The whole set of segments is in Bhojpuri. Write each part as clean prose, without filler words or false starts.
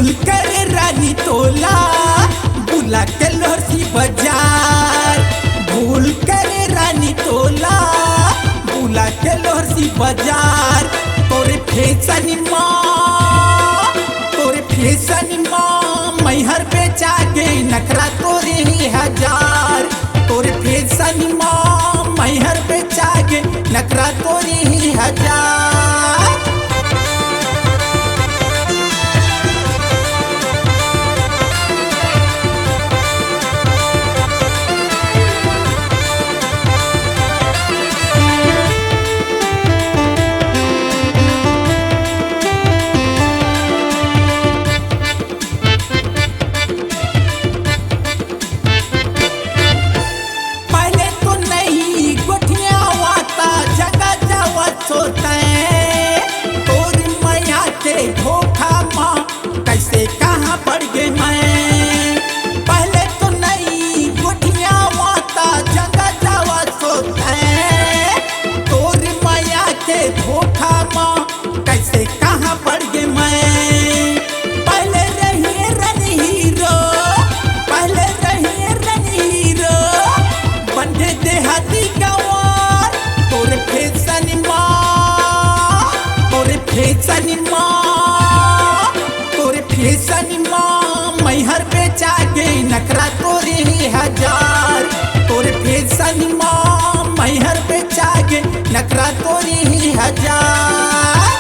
भूल कर रानी तोला बुला के लोहरसी बाजार। भूल कर रानी तोला बुला के लोहरसी बाजार। तोरे फैशन माँ मैहर बेचा गे नखरा तोरे ही हजार। तोरे फैशन माँ मैहर बेचा गे नखरा तोरे ही हजार। कैसे कहाँ पड़ गए मैं पहले तो नहीं गोठिया माता जगह जावा सोता है। तोर माया के धोखा माँ कैसे कहाँ पड़ गए मैं। पहले रहिए रन हीरो, पहले रहिए रन हीरो बंदे देहाती गंवार। तोरे फैशन माँ, तोरे फैशन माँ, फैशन माँ मैहर बेचा गे नखरा तोरे ही हजार। तोरे फैशन माँ मैहर बेचा गे नखरा तोरे ही हजार।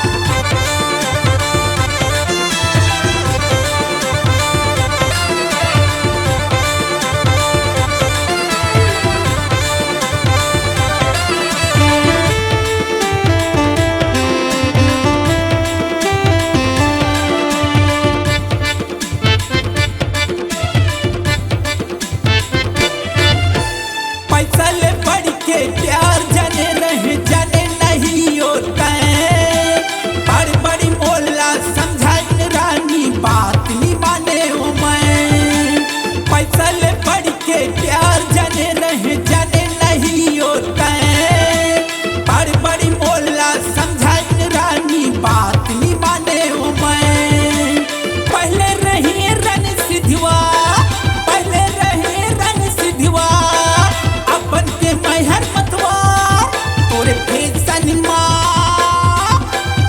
पैसा ले बढ़ के प्यार जाने रहे जाने नहीं होता है। बड़ी बड़ी मोला समझाई रानी बात नहीं माने हो मैं। पैसा ले बढ़ के प्यार जाने रहे जाने नहीं होता है। बड़ी बड़ी मोला समझाई रानी बात नहीं माने हो मैं। पहले रही रन सिद्धवा, पहले रहे रन सिद्धवा अपन के मैहर मतवार। तोरे फैशन माँ,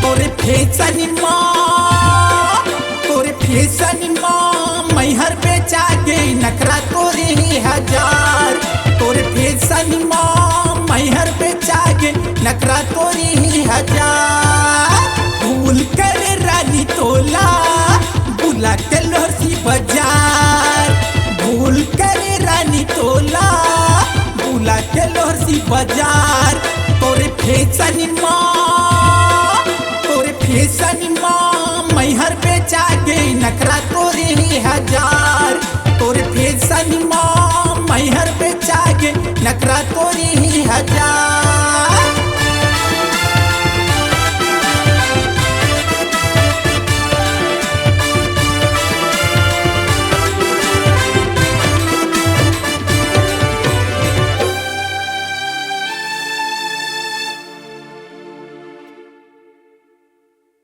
तोरे फैशन माँ, तोरे फैशन माँ मैहर बेचा गे नखरा तोरे ही हजार। तोरे फैशन माँ मैहर बेचा गे नखरा तोरे ही हजार। भूल कर रानी तोला बुला के लोहरसी बाजार। भूल कर रानी तोला बुला के लोहरसी बाजार। तोरे फैशन माँ, तोरे फैशन माँ मैहर बेचा गे नखरा तोरे ही हजार। तोरे फैशन माँ मैहर बेचा गे नखरा तोरे ही हजार।